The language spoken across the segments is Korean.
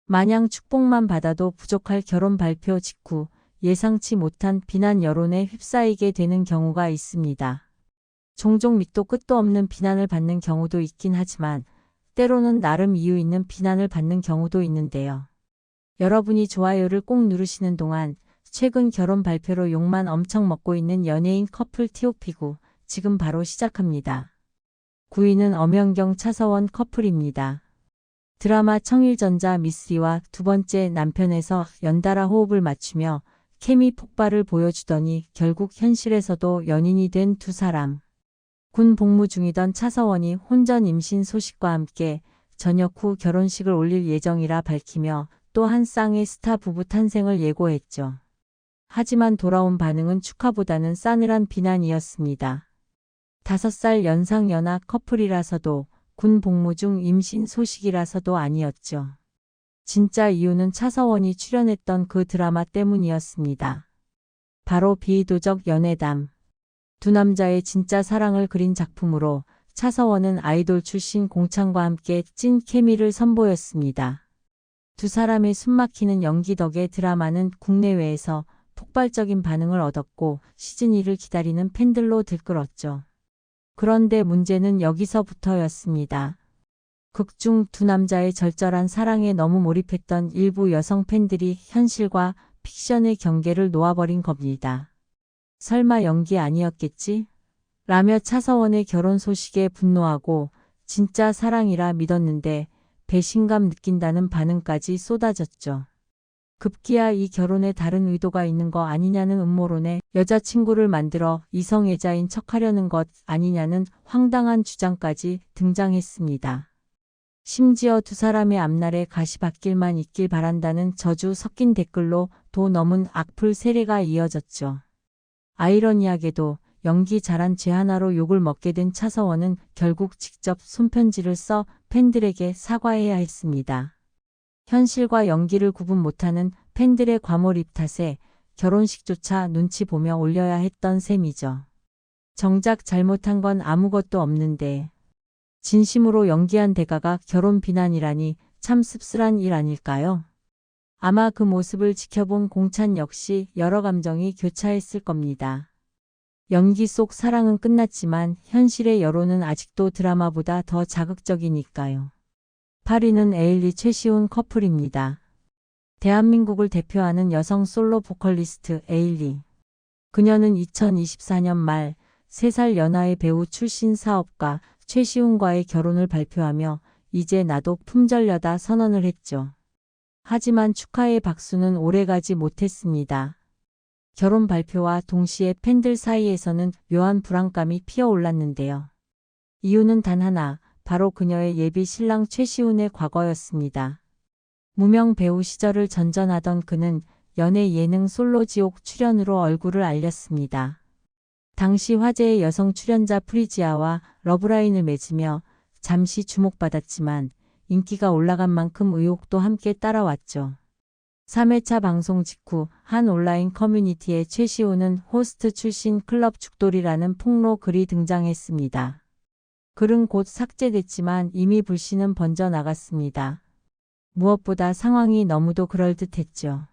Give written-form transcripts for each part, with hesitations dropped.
마냥 축복만 받아도 부족할 결혼 발표 직후 예상치 못한 비난 여론에 휩싸이게 되는 경우가 있습니다. 종종 밑도 끝도 없는 비난을 받는 경우도 있긴 하지만 때로는 나름 이유 있는 비난을 받는 경우도 있는데요. 여러분이 좋아요를 꼭 누르시는 동안 최근 결혼 발표로 욕만 엄청 먹고 있는 연예인 커플 TOP고 지금 바로 시작합니다. 9위는 엄연경 차서원 커플입니다. 드라마 청일전자 미쓰리와 두 번째 남편에서 연달아 호흡을 맞추며 케미 폭발을 보여주더니 결국 현실에서도 연인이 된 두 사람. 군 복무 중이던 차서원이 혼전 임신 소식과 함께 전역 후 결혼식을 올릴 예정이라 밝히며 또 한 쌍의 스타 부부 탄생을 예고했죠. 하지만 돌아온 반응은 축하보다는 싸늘한 비난이었습니다. 5살 연상 연하 커플이라서도 군 복무 중 임신 소식이라서도 아니었죠. 진짜 이유는 차서원이 출연했던 그 드라마 때문이었습니다. 바로 비이도적 연애담. 두 남자의 진짜 사랑을 그린 작품으로 차서원은 아이돌 출신 공찬과 함께 찐 케미를 선보였습니다. 두 사람의 숨막히는 연기 덕에 드라마는 국내외에서 폭발적인 반응을 얻었고 시즌2를 기다리는 팬들로 들끓었죠. 그런데 문제는 여기서부터였습니다. 극중 두 남자의 절절한 사랑에 너무 몰입했던 일부 여성 팬들이 현실과 픽션의 경계를 놓아버린 겁니다. 설마 연기 아니었겠지? 라며 차서원의 결혼 소식에 분노하고 진짜 사랑이라 믿었는데 배신감 느낀다는 반응까지 쏟아졌죠. 급기야 이 결혼에 다른 의도가 있는 거 아니냐는 음모론에 여자친구를 만들어 이성애자인 척하려는 것 아니냐는 황당한 주장까지 등장했습니다. 심지어 두 사람의 앞날에 가시밭길만 있길 바란다는 저주 섞인 댓글로 도 넘은 악플 세례가 이어졌죠. 아이러니하게도 연기 잘한 죄 하나로 욕을 먹게 된 차서원은 결국 직접 손편지를 써 팬들에게 사과해야 했습니다. 현실과 연기를 구분 못하는 팬들의 과몰입 탓에 결혼식조차 눈치 보며 올려야 했던 셈이죠. 정작 잘못한 건 아무것도 없는데 진심으로 연기한 대가가 결혼 비난이라니 참 씁쓸한 일 아닐까요? 아마 그 모습을 지켜본 공찬 역시 여러 감정이 교차했을 겁니다. 연기 속 사랑은 끝났지만 현실의 여론은 아직도 드라마보다 더 자극적이니까요. 8위는 에일리 최시훈 커플입니다. 대한민국을 대표하는 여성 솔로 보컬리스트 에일리. 그녀는 2024년 말 3살 연하의 배우 출신 사업가 최시훈과의 결혼을 발표하며 이제 나도 품절려다 선언을 했죠. 하지만 축하의 박수는 오래가지 못했습니다. 결혼 발표와 동시에 팬들 사이에서는 묘한 불안감이 피어올랐는데요. 이유는 단 하나, 바로 그녀의 예비 신랑 최시훈의 과거였습니다. 무명 배우 시절을 전전하던 그는 연예 예능 솔로지옥 출연으로 얼굴을 알렸습니다. 당시 화제의 여성 출연자 프리지아와 러브라인을 맺으며 잠시 주목받았지만 인기가 올라간 만큼 의혹도 함께 따라왔죠. 3회차 방송 직후 한 온라인 커뮤니티에 최시훈은 호스트 출신 클럽 죽돌이라는 폭로 글이 등장했습니다. 글은 곧 삭제됐지만 이미 불씨는 번져나갔습니다. 무엇보다 상황이 너무도 그럴듯했죠.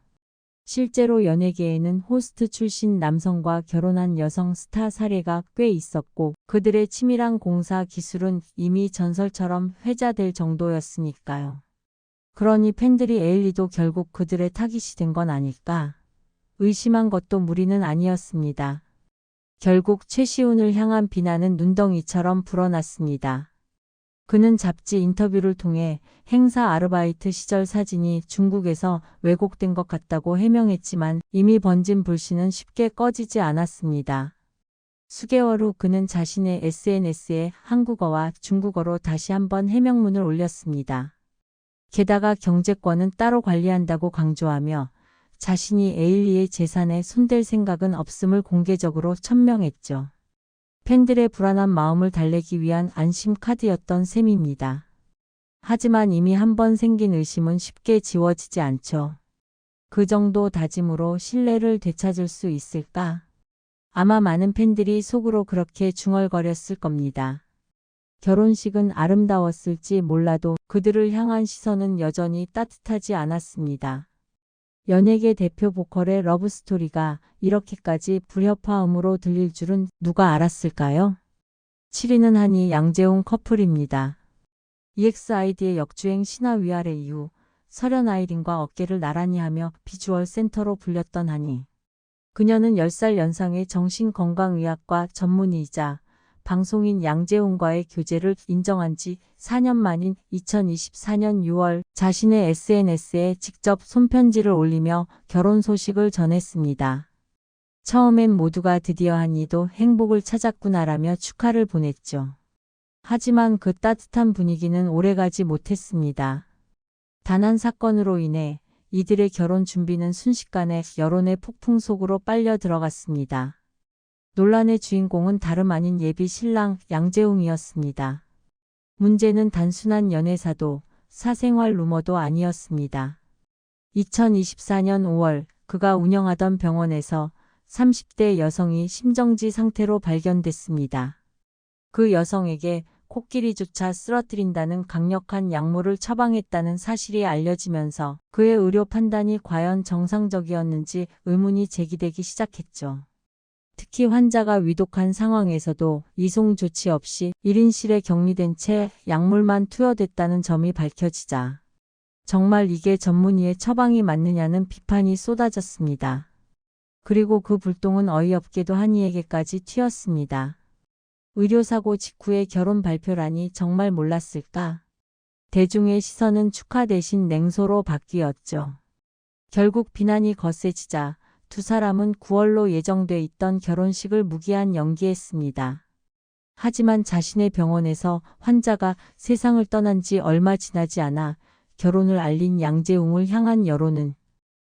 실제로 연예계에는 호스트 출신 남성과 결혼한 여성 스타 사례가 꽤 있었고 그들의 치밀한 공사 기술은 이미 전설처럼 회자될 정도였으니까요. 그러니 팬들이 에일리도 결국 그들의 타깃이 된 건 아닐까? 의심한 것도 무리는 아니었습니다. 결국 최시훈을 향한 비난은 눈덩이처럼 불어났습니다. 그는 잡지 인터뷰를 통해 행사 아르바이트 시절 사진이 중국에서 왜곡된 것 같다고 해명했지만 이미 번진 불씨는 쉽게 꺼지지 않았습니다. 수개월 후 그는 자신의 SNS에 한국어와 중국어로 다시 한번 해명문을 올렸습니다. 게다가 경제권은 따로 관리한다고 강조하며 자신이 에일리의 재산에 손댈 생각은 없음을 공개적으로 천명했죠. 팬들의 불안한 마음을 달래기 위한 안심 카드였던 셈입니다. 하지만 이미 한번 생긴 의심은 쉽게 지워지지 않죠. 그 정도 다짐으로 신뢰를 되찾을 수 있을까? 아마 많은 팬들이 속으로 그렇게 중얼거렸을 겁니다. 결혼식은 아름다웠을지 몰라도 그들을 향한 시선은 여전히 따뜻하지 않았습니다. 연예계 대표 보컬의 러브스토리가 이렇게까지 불협화음으로 들릴 줄은 누가 알았을까요? 7위는 한이 양재웅 커플입니다. EXID의 역주행 신화 위아래 이후 설현 아이린과 어깨를 나란히 하며 비주얼 센터로 불렸던 한이. 그녀는 10살 연상의 정신건강의학과 전문의이자 방송인 양재웅과의 교제를 인정한 지 4년 만인 2024년 6월 자신의 SNS에 직접 손편지를 올리며 결혼 소식을 전했습니다. 처음엔 모두가 드디어 한이도 행복을 찾았구나라며 축하를 보냈죠. 하지만 그 따뜻한 분위기는 오래가지 못했습니다. 단 한 사건으로 인해 이들의 결혼 준비는 순식간에 여론의 폭풍 속으로 빨려 들어갔습니다. 논란의 주인공은 다름 아닌 예비 신랑 양재웅이었습니다. 문제는 단순한 연애사도 사생활 루머도 아니었습니다. 2024년 5월 그가 운영하던 병원에서 30대 여성이 심정지 상태로 발견됐습니다. 그 여성에게 코끼리조차 쓰러뜨린다는 강력한 약물을 처방했다는 사실이 알려지면서 그의 의료 판단이 과연 정상적이었는지 의문이 제기되기 시작했죠. 특히 환자가 위독한 상황에서도 이송 조치 없이 1인실에 격리된 채 약물만 투여됐다는 점이 밝혀지자 정말 이게 전문의의 처방이 맞느냐는 비판이 쏟아졌습니다. 그리고 그 불똥은 어이없게도 한이에게까지 튀었습니다. 의료사고 직후의 결혼 발표라니 정말 몰랐을까? 대중의 시선은 축하 대신 냉소로 바뀌었죠. 결국 비난이 거세지자 두 사람은 9월로 예정돼 있던 결혼식을 무기한 연기했습니다. 하지만 자신의 병원에서 환자가 세상을 떠난 지 얼마 지나지 않아 결혼을 알린 양재웅을 향한 여론은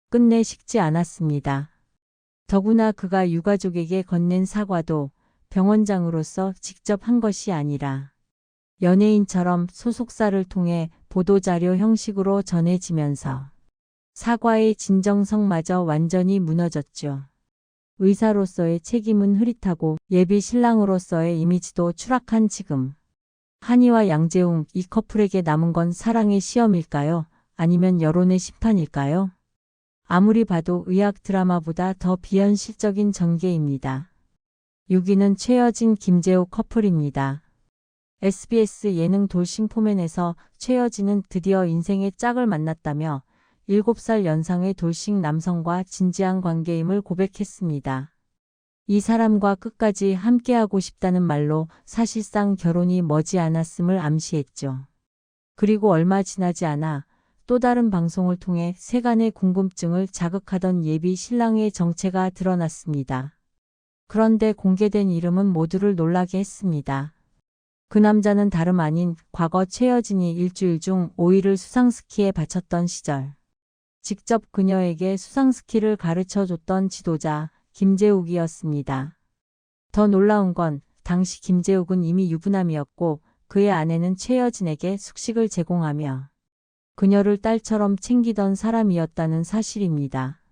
끝내 식지 않았습니다. 더구나 그가 유가족에게 건넨 사과도 병원장으로서 직접 한 것이 아니라 연예인처럼 소속사를 통해 보도자료 형식으로 전해지면서 사과의 진정성마저 완전히 무너졌죠. 의사로서의 책임은 흐릿하고 예비 신랑으로서의 이미지도 추락한 지금. 한이와 양재웅 이 커플에게 남은 건 사랑의 시험일까요? 아니면 여론의 심판일까요? 아무리 봐도 의학 드라마보다 더 비현실적인 전개입니다. 6위는 최여진 김재욱 커플입니다. SBS 예능 돌싱 포맨에서 최여진은 드디어 인생의 짝을 만났다며 7살 연상의 돌싱 남성과 진지한 관계임을 고백했습니다. 이 사람과 끝까지 함께하고 싶다는 말로 사실상 결혼이 머지않았음을 암시했죠. 그리고 얼마 지나지 않아 또 다른 방송을 통해 세간의 궁금증을 자극하던 예비 신랑의 정체가 드러났습니다. 그런데 공개된 이름은 모두를 놀라게 했습니다. 그 남자는 다름 아닌 과거 최여진이 일주일 중 5일을 수상스키에 바쳤던 시절 직접 그녀에게 수상스키를 가르쳐줬던 지도자 김재욱이었습니다. 더 놀라운 건 당시 김재욱은 이미 유부남이었고 그의 아내는 최여진에게 숙식을 제공하며 그녀를 딸처럼 챙기던 사람이었다는 사실입니다.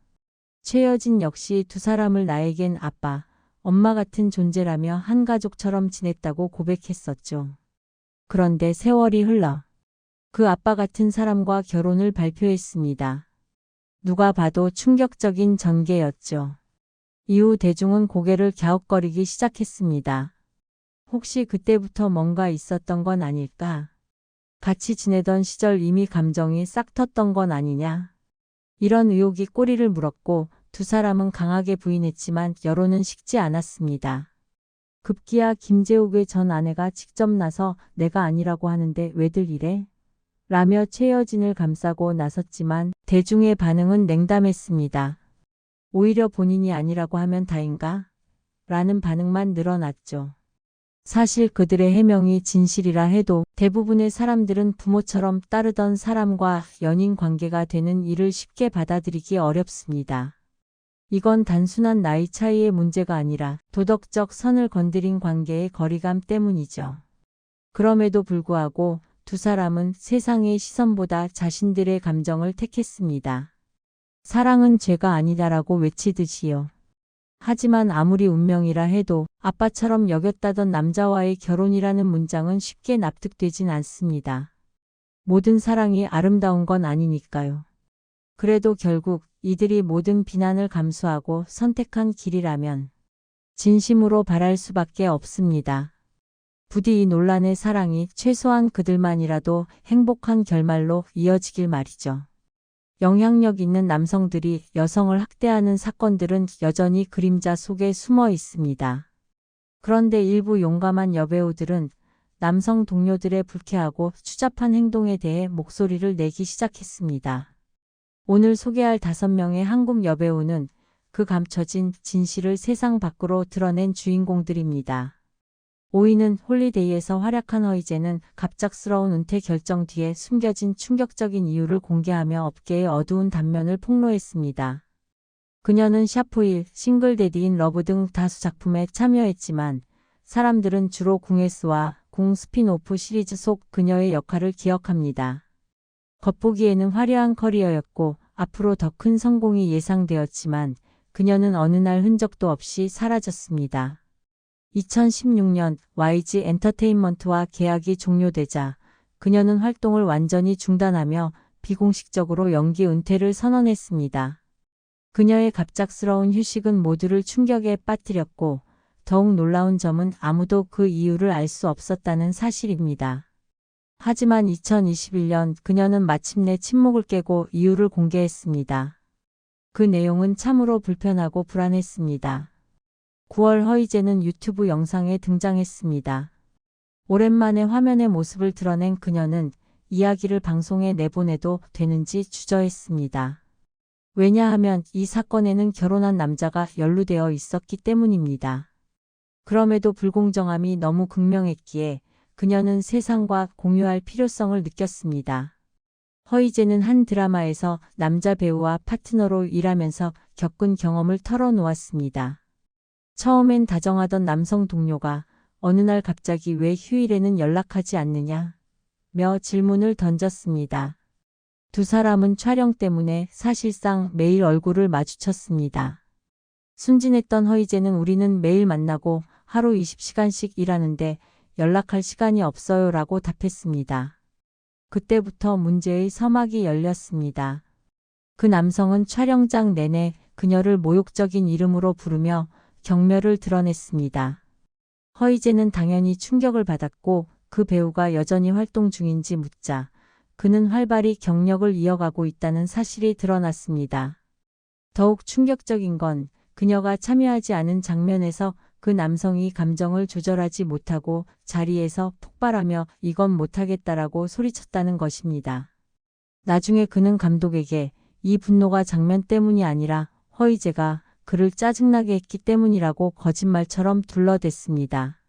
최여진 역시 두 사람을 나에겐 아빠, 엄마 같은 존재라며 한 가족처럼 지냈다고 고백했었죠. 그런데 세월이 흘러 그 아빠 같은 사람과 결혼을 발표했습니다. 누가 봐도 충격적인 전개였죠. 이후 대중은 고개를 갸웃거리기 시작했습니다. 혹시 그때부터 뭔가 있었던 건 아닐까? 같이 지내던 시절 이미 감정이 싹 텄던 건 아니냐? 이런 의혹이 꼬리를 물었고 두 사람은 강하게 부인했지만 여론은 식지 않았습니다. 급기야 김재욱의 전 아내가 직접 나서 내가 아니라고 하는데 왜들 이래? 라며 최여진을 감싸고 나섰지만 대중의 반응은 냉담했습니다. 오히려 본인이 아니라고 하면 다인가? 라는 반응만 늘어났죠. 사실 그들의 해명이 진실이라 해도 대부분의 사람들은 부모처럼 따르던 사람과 연인 관계가 되는 일을 쉽게 받아들이기 어렵습니다. 이건 단순한 나이 차이의 문제가 아니라 도덕적 선을 건드린 관계의 거리감 때문이죠. 그럼에도 불구하고 두 사람은 세상의 시선보다 자신들의 감정을 택했습니다. 사랑은 죄가 아니다라고 외치듯이요. 하지만 아무리 운명이라 해도 아빠처럼 여겼다던 남자와의 결혼이라는 문장은 쉽게 납득되진 않습니다. 모든 사랑이 아름다운 건 아니니까요. 그래도 결국 이들이 모든 비난을 감수하고 선택한 길이라면 진심으로 바랄 수밖에 없습니다. 부디 이 논란의 사랑이 최소한 그들만이라도 행복한 결말로 이어지길 말이죠. 영향력 있는 남성들이 여성을 학대하는 사건들은 여전히 그림자 속에 숨어 있습니다. 그런데 일부 용감한 여배우들은 남성 동료들의 불쾌하고 추잡한 행동에 대해 목소리를 내기 시작했습니다. 오늘 소개할 5명의 한국 여배우는 그 감춰진 진실을 세상 밖으로 드러낸 주인공들입니다. 5위는 홀리데이에서 활약한 허이제는 갑작스러운 은퇴 결정 뒤에 숨겨진 충격적인 이유를 공개하며 업계의 어두운 단면을 폭로했습니다. 그녀는 샤프일, 싱글데디인 러브 등 다수 작품에 참여했지만 사람들은 주로 궁예스와 궁 스핀오프 시리즈 속 그녀의 역할을 기억합니다. 겉보기에는 화려한 커리어였고 앞으로 더 큰 성공이 예상되었지만 그녀는 어느 날 흔적도 없이 사라졌습니다. 2016년 YG 엔터테인먼트와 계약이 종료되자 그녀는 활동을 완전히 중단하며 비공식적으로 연기 은퇴를 선언했습니다. 그녀의 갑작스러운 휴식은 모두를 충격에 빠뜨렸고 더욱 놀라운 점은 아무도 그 이유를 알 수 없었다는 사실입니다. 하지만 2021년 그녀는 마침내 침묵을 깨고 이유를 공개했습니다. 그 내용은 참으로 불편하고 불안했습니다. 9월 허이제는 유튜브 영상에 등장했습니다. 오랜만에 화면의 모습을 드러낸 그녀는 이야기를 방송에 내보내도 되는지 주저했습니다. 왜냐하면 이 사건에는 결혼한 남자가 연루되어 있었기 때문입니다. 그럼에도 불공정함이 너무 극명했기에 그녀는 세상과 공유할 필요성을 느꼈습니다. 허이제는 한 드라마에서 남자 배우와 파트너로 일하면서 겪은 경험을 털어놓았습니다. 처음엔 다정하던 남성 동료가 어느 날 갑자기 왜 휴일에는 연락하지 않느냐? 며 질문을 던졌습니다. 두 사람은 촬영 때문에 사실상 매일 얼굴을 마주쳤습니다. 순진했던 허이제는 우리는 매일 만나고 하루 20시간씩 일하는데 연락할 시간이 없어요 라고 답했습니다. 그때부터 문제의 서막이 열렸습니다. 그 남성은 촬영장 내내 그녀를 모욕적인 이름으로 부르며 경멸을 드러냈습니다. 허이제는 당연히 충격을 받았고 그 배우가 여전히 활동 중인지 묻자 그는 활발히 경력을 이어가고 있다는 사실이 드러났습니다. 더욱 충격적인 건 그녀가 참여하지 않은 장면에서 그 남성이 감정을 조절하지 못하고 자리에서 폭발하며 이건 못하겠다라고 소리쳤다는 것입니다. 나중에 그는 감독에게 이 분노가 장면 때문이 아니라 허이제가 그를 짜증나게 했기 때문이라고 거짓말처럼 둘러댔습니다.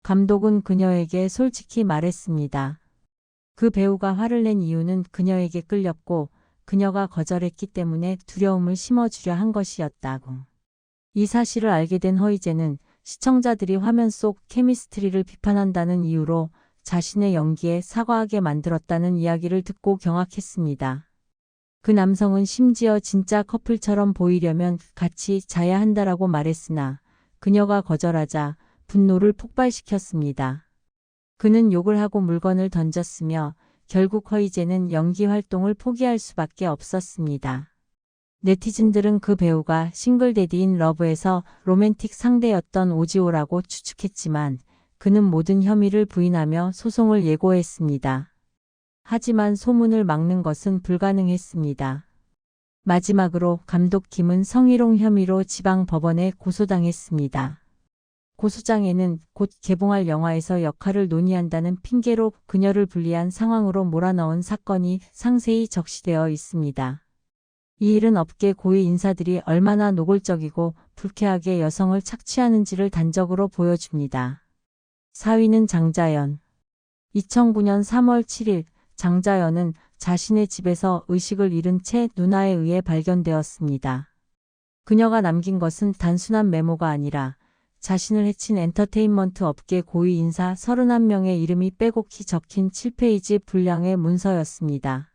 감독은 그녀에게 솔직히 말했습니다. 그 배우가 화를 낸 이유는 그녀에게 끌렸고 그녀가 거절했기 때문에 두려움을 심어주려 한 것이었다고. 이 사실을 알게 된 허이제는 시청자들이 화면 속 케미스트리를 비판한다는 이유로 자신의 연기에 사과하게 만들었다는 이야기를 듣고 경악했습니다. 그 남성은 심지어 진짜 커플처럼 보이려면 같이 자야 한다라고 말했으나 그녀가 거절하자 분노를 폭발시켰습니다. 그는 욕을 하고 물건을 던졌으며 결국 허이제는 연기 활동을 포기할 수밖에 없었습니다. 네티즌들은 그 배우가 싱글데디인 러브에서 로맨틱 상대였던 오지오라고 추측했지만 그는 모든 혐의를 부인하며 소송을 예고했습니다. 하지만 소문을 막는 것은 불가능했습니다. 마지막으로 감독 김은 성희롱 혐의로 지방법원에 고소당했습니다. 고소장에는 곧 개봉할 영화에서 역할을 논의한다는 핑계로 그녀를 불리한 상황으로 몰아넣은 사건이 상세히 적시되어 있습니다. 이 일은 업계 고위 인사들이 얼마나 노골적이고 불쾌하게 여성을 착취하는지를 단적으로 보여줍니다. 4위는 장자연. 2009년 3월 7일 장자연은 자신의 집에서 의식을 잃은 채 누나에 의해 발견되었습니다. 그녀가 남긴 것은 단순한 메모가 아니라 자신을 해친 엔터테인먼트 업계 고위 인사 31명의 이름이 빼곡히 적힌 7페이지 분량의 문서였습니다.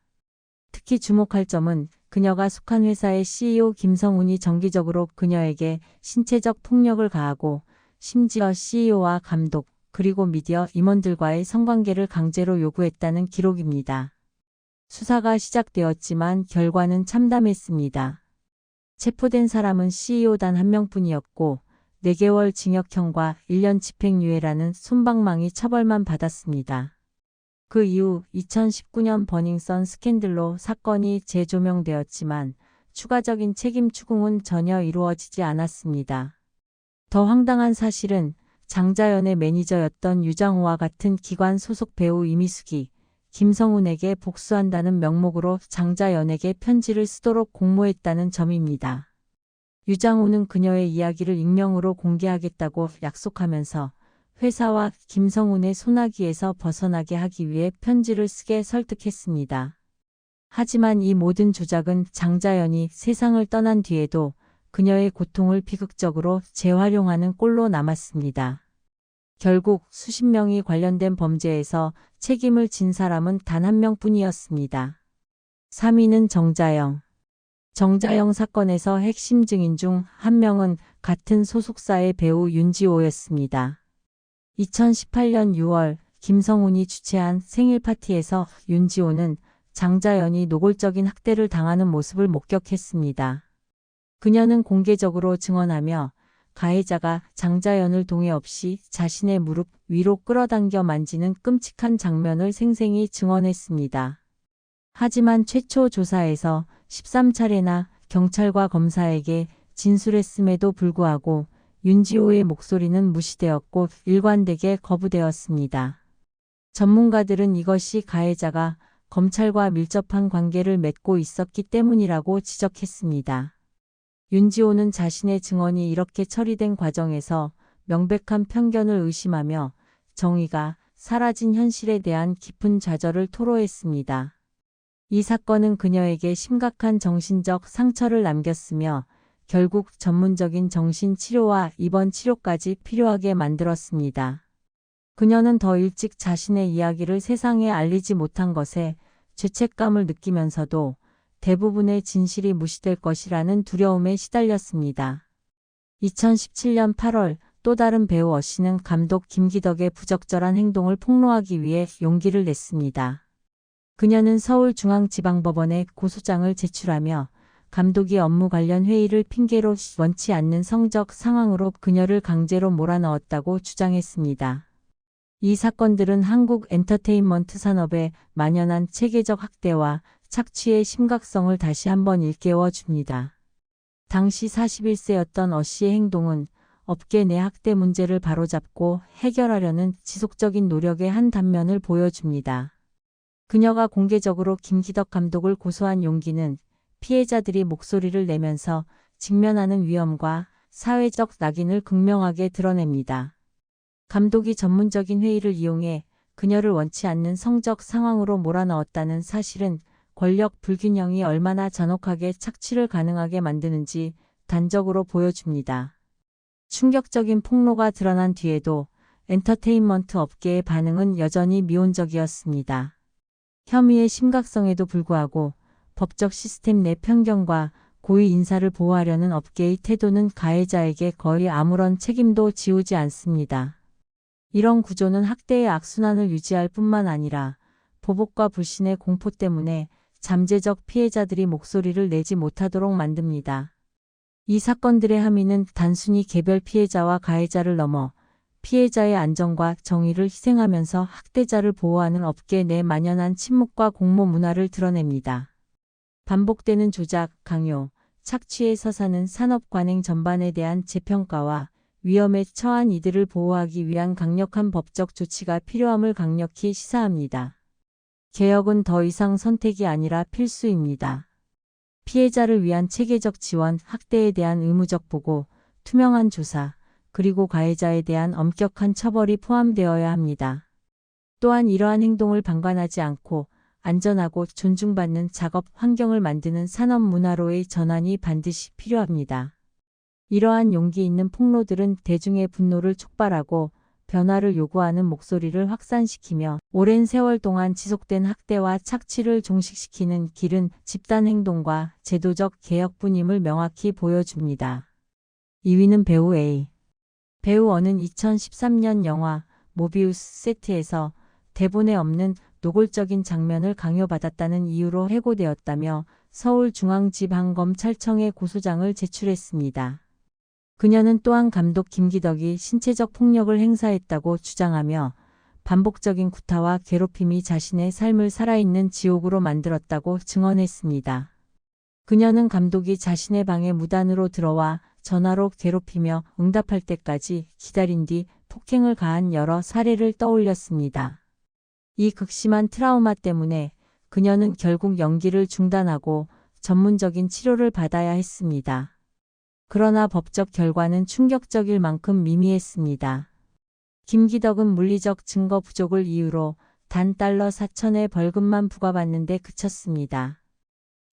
특히 주목할 점은 그녀가 속한 회사의 CEO 김성훈이 정기적으로 그녀에게 신체적 폭력을 가하고 심지어 CEO와 감독 그리고 미디어 임원들과의 성관계를 강제로 요구했다는 기록입니다. 수사가 시작되었지만 결과는 참담했습니다. 체포된 사람은 CEO 단 한 명뿐이었고 4개월 징역형과 1년 집행유예라는 솜방망이 처벌만 받았습니다. 그 이후 2019년 버닝썬 스캔들로 사건이 재조명되었지만 추가적인 책임 추궁은 전혀 이루어지지 않았습니다. 더 황당한 사실은 장자연의 매니저였던 유장호와 같은 기관 소속 배우 이미숙이 김성훈에게 복수한다는 명목으로 장자연에게 편지를 쓰도록 공모했다는 점입니다. 유장호는 그녀의 이야기를 익명으로 공개하겠다고 약속하면서 회사와 김성훈의 소나기에서 벗어나게 하기 위해 편지를 쓰게 설득했습니다. 하지만 이 모든 조작은 장자연이 세상을 떠난 뒤에도 그녀의 고통을 비극적으로 재활용하는 꼴로 남았습니다. 결국 수십 명이 관련된 범죄에서 책임을 진 사람은 단 한 명뿐이었습니다. 3위는 정자영. 정자영 사건에서 핵심 증인 중 한 명은 같은 소속사의 배우 윤지호였습니다. 2018년 6월 김성훈이 주최한 생일 파티에서 윤지호는 장자연이 노골적인 학대를 당하는 모습을 목격했습니다. 그녀는 공개적으로 증언하며 가해자가 장자연을 동의 없이 자신의 무릎 위로 끌어당겨 만지는 끔찍한 장면을 생생히 증언했습니다. 하지만 최초 조사에서 13차례나 경찰과 검사에게 진술했음에도 불구하고 윤지호의 목소리는 무시되었고 일관되게 거부되었습니다. 전문가들은 이것이 가해자가 검찰과 밀접한 관계를 맺고 있었기 때문이라고 지적했습니다. 윤지호는 자신의 증언이 이렇게 처리된 과정에서 명백한 편견을 의심하며 정의가 사라진 현실에 대한 깊은 좌절을 토로했습니다. 이 사건은 그녀에게 심각한 정신적 상처를 남겼으며 결국 전문적인 정신치료와 입원 치료까지 필요하게 만들었습니다. 그녀는 더 일찍 자신의 이야기를 세상에 알리지 못한 것에 죄책감을 느끼면서도 대부분의 진실이 무시될 것이라는 두려움에 시달렸습니다. 2017년 8월 또 다른 배우 어씨는 감독 김기덕의 부적절한 행동을 폭로하기 위해 용기를 냈습니다. 그녀는 서울중앙지방법원에 고소장을 제출하며 감독이 업무 관련 회의를 핑계로 원치 않는 성적 상황으로 그녀를 강제로 몰아넣었다고 주장했습니다. 이 사건들은 한국 엔터테인먼트 산업에 만연한 체계적 학대와 착취의 심각성을 다시 한번 일깨워 줍니다. 당시 41세였던 어씨의 행동은 업계 내 학대 문제를 바로잡고 해결하려는 지속적인 노력의 한 단면을 보여줍니다. 그녀가 공개적으로 김기덕 감독을 고소한 용기는 피해자들이 목소리를 내면서 직면하는 위험과 사회적 낙인을 극명하게 드러냅니다. 감독이 전문적인 회의를 이용해 그녀를 원치 않는 성적 상황으로 몰아넣었다는 사실은 권력 불균형이 얼마나 잔혹하게 착취를 가능하게 만드는지 단적으로 보여줍니다. 충격적인 폭로가 드러난 뒤에도 엔터테인먼트 업계의 반응은 여전히 미온적이었습니다. 혐의의 심각성에도 불구하고 법적 시스템 내 편견과 고위 인사를 보호하려는 업계의 태도는 가해자에게 거의 아무런 책임도 지우지 않습니다. 이런 구조는 학대의 악순환을 유지할 뿐만 아니라 보복과 불신의 공포 때문에 잠재적 피해자들이 목소리를 내지 못하도록 만듭니다. 이 사건들의 함의는 단순히 개별 피해자와 가해자를 넘어 피해자의 안전과 정의를 희생하면서 학대자를 보호하는 업계 내 만연한 침묵과 공모 문화를 드러냅니다. 반복되는 조작, 강요, 착취의 서사는 산업 관행 전반에 대한 재평가와 위험에 처한 이들을 보호하기 위한 강력한 법적 조치가 필요함을 강력히 시사합니다. 개혁은 더 이상 선택이 아니라 필수입니다. 피해자를 위한 체계적 지원, 학대에 대한 의무적 보고, 투명한 조사, 그리고 가해자에 대한 엄격한 처벌이 포함되어야 합니다. 또한 이러한 행동을 방관하지 않고 안전하고 존중받는 작업 환경을 만드는 산업 문화로의 전환이 반드시 필요합니다. 이러한 용기 있는 폭로들은 대중의 분노를 촉발하고 변화를 요구하는 목소리를 확산시키며 오랜 세월 동안 지속된 학대와 착취를 종식시키는 길은 집단 행동과 제도적 개혁뿐임을 명확히 보여줍니다. 2위는 배우 A. 배우 어는 2013년 영화 모비우스 세트에서 대본에 없는 노골적인 장면을 강요받았다는 이유로 해고되었다며 서울중앙지방검찰청에 고소장을 제출했습니다. 그녀는 또한 감독 김기덕이 신체적 폭력을 행사했다고 주장하며 반복적인 구타와 괴롭힘이 자신의 삶을 살아있는 지옥으로 만들었다고 증언했습니다. 그녀는 감독이 자신의 방에 무단으로 들어와 전화로 괴롭히며 응답할 때까지 기다린 뒤 폭행을 가한 여러 사례를 떠올렸습니다. 이 극심한 트라우마 때문에 그녀는 결국 연기를 중단하고 전문적인 치료를 받아야 했습니다. 그러나 법적 결과는 충격적일 만큼 미미했습니다. 김기덕은 물리적 증거 부족을 이유로 단 달러 4천의 벌금만 부과받는데 그쳤습니다.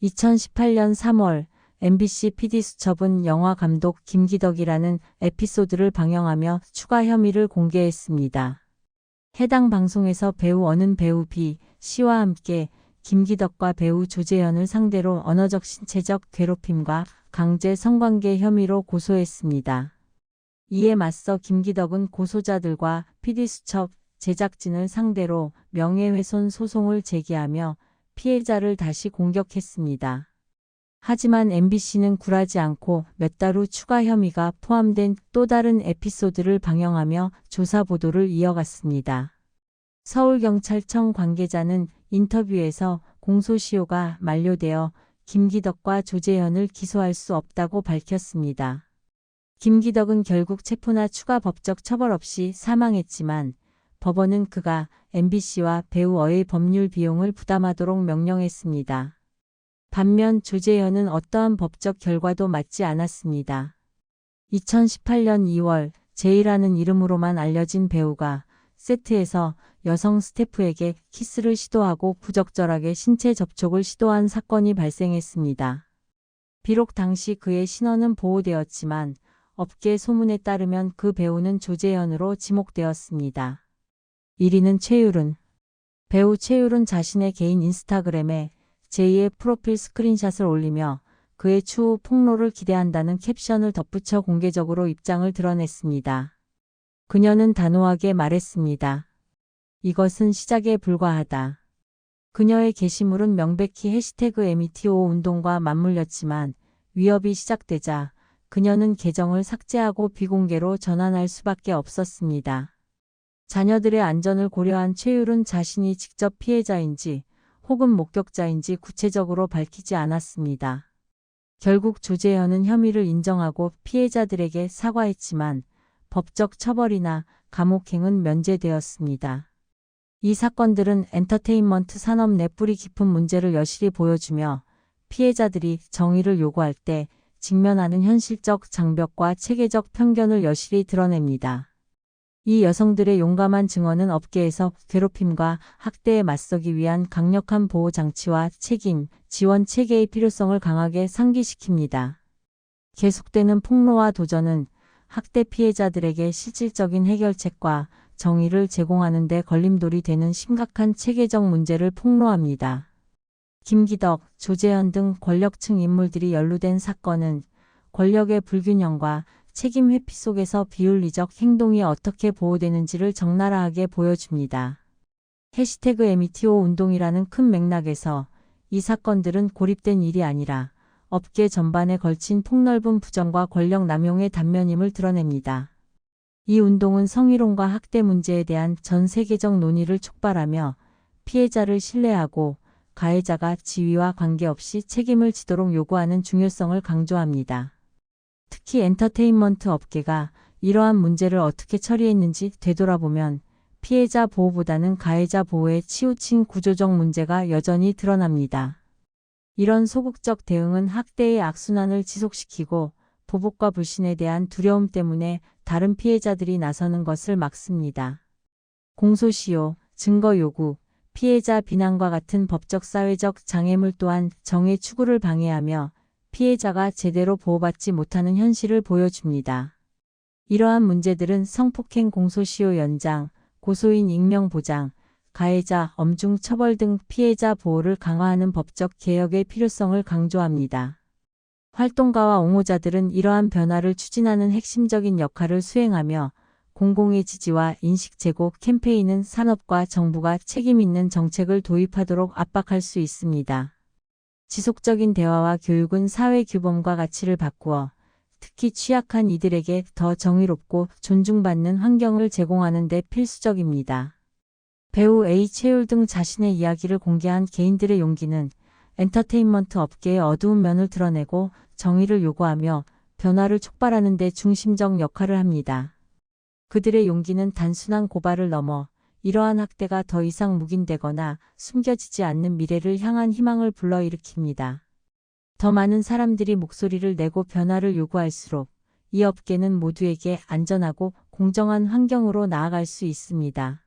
2018년 3월 MBC PD수첩은 영화 감독 김기덕이라는 에피소드를 방영하며 추가 혐의를 공개했습니다. 해당 방송에서 배우 어는 배우 B 씨와 함께 김기덕과 배우 조재현을 상대로 언어적 신체적 괴롭힘과 강제 성관계 혐의로 고소했습니다. 이에 맞서 김기덕은 고소자들과 PD수첩 제작진을 상대로 명예훼손 소송을 제기하며 피해자를 다시 공격했습니다. 하지만 MBC는 굴하지 않고 몇 달 후 추가 혐의가 포함된 또 다른 에피소드를 방영하며 조사 보도를 이어갔습니다. 서울경찰청 관계자는 인터뷰에서 공소시효가 만료되어 김기덕과 조재현을 기소할 수 없다고 밝혔습니다. 김기덕은 결국 체포나 추가 법적 처벌 없이 사망했지만 법원은 그가 MBC와 배우 어의 법률 비용을 부담하도록 명령했습니다. 반면 조재현은 어떠한 법적 결과도 맞지 않았습니다. 2018년 2월 제이라는 이름으로만 알려진 배우가 세트에서 여성 스태프에게 키스를 시도하고 부적절하게 신체 접촉을 시도한 사건이 발생했습니다. 비록 당시 그의 신원은 보호되었지만 업계 소문에 따르면 그 배우는 조재현으로 지목되었습니다. 1위는 최유른. 배우 최유른 자신의 개인 인스타그램에 제이의 프로필 스크린샷을 올리며 그의 추후 폭로를 기대한다는 캡션을 덧붙여 공개적으로 입장을 드러냈습니다. 그녀는 단호하게 말했습니다. 이것은 시작에 불과하다. 그녀의 게시물은 명백히 해시태그 METO 운동과 맞물렸지만 위협이 시작되자 그녀는 계정을 삭제하고 비공개로 전환할 수밖에 없었습니다. 자녀들의 안전을 고려한 최유른 자신이 직접 피해자인지 혹은 목격자인지 구체적으로 밝히지 않았습니다. 결국 조재현은 혐의를 인정하고 피해자들에게 사과했지만 법적 처벌이나 감옥행은 면제되었습니다. 이 사건들은 엔터테인먼트 산업 내 뿌리 깊은 문제를 여실히 보여주며 피해자들이 정의를 요구할 때 직면하는 현실적 장벽과 체계적 편견을 여실히 드러냅니다. 이 여성들의 용감한 증언은 업계에서 괴롭힘과 학대에 맞서기 위한 강력한 보호 장치와 책임, 지원 체계의 필요성을 강하게 상기시킵니다. 계속되는 폭로와 도전은 학대 피해자들에게 실질적인 해결책과 정의를 제공하는 데 걸림돌이 되는 심각한 체계적 문제를 폭로합니다. 김기덕, 조재현 등 권력층 인물들이 연루된 사건은 권력의 불균형과 책임 회피 속에서 비윤리적 행동이 어떻게 보호되는지를 적나라하게 보여줍니다. 해시태그 METO 운동이라는 큰 맥락에서 이 사건들은 고립된 일이 아니라 업계 전반에 걸친 폭넓은 부정과 권력 남용의 단면임을 드러냅니다. 이 운동은 성희롱과 학대 문제에 대한 전 세계적 논의를 촉발하며 피해자를 신뢰하고 가해자가 지위와 관계없이 책임을 지도록 요구하는 중요성을 강조합니다. 특히 엔터테인먼트 업계가 이러한 문제를 어떻게 처리했는지 되돌아보면 피해자 보호보다는 가해자 보호에 치우친 구조적 문제가 여전히 드러납니다. 이런 소극적 대응은 학대의 악순환을 지속시키고 보복과 불신에 대한 두려움 때문에 다른 피해자들이 나서는 것을 막습니다. 공소시효, 증거 요구, 피해자 비난과 같은 법적 사회적 장애물 또한 정의 추구를 방해하며 피해자가 제대로 보호받지 못하는 현실을 보여줍니다. 이러한 문제들은 성폭행 공소시효 연장, 고소인 익명 보장, 가해자 엄중 처벌 등 피해자 보호를 강화하는 법적 개혁의 필요성을 강조합니다. 활동가와 옹호자들은 이러한 변화를 추진하는 핵심적인 역할을 수행하며 공공의 지지와 인식 제고 캠페인은 산업과 정부가 책임 있는 정책을 도입하도록 압박할 수 있습니다. 지속적인 대화와 교육은 사회 규범과 가치를 바꾸어 특히 취약한 이들에게 더 정의롭고 존중받는 환경을 제공하는 데 필수적입니다. 배우 H.Eul 등 자신의 이야기를 공개한 개인들의 용기는 엔터테인먼트 업계의 어두운 면을 드러내고 정의를 요구하며 변화를 촉발하는 데 중심적 역할을 합니다. 그들의 용기는 단순한 고발을 넘어 이러한 학대가 더 이상 묵인되거나 숨겨지지 않는 미래를 향한 희망을 불러일으킵니다. 더 많은 사람들이 목소리를 내고 변화를 요구할수록 이 업계는 모두에게 안전하고 공정한 환경으로 나아갈 수 있습니다.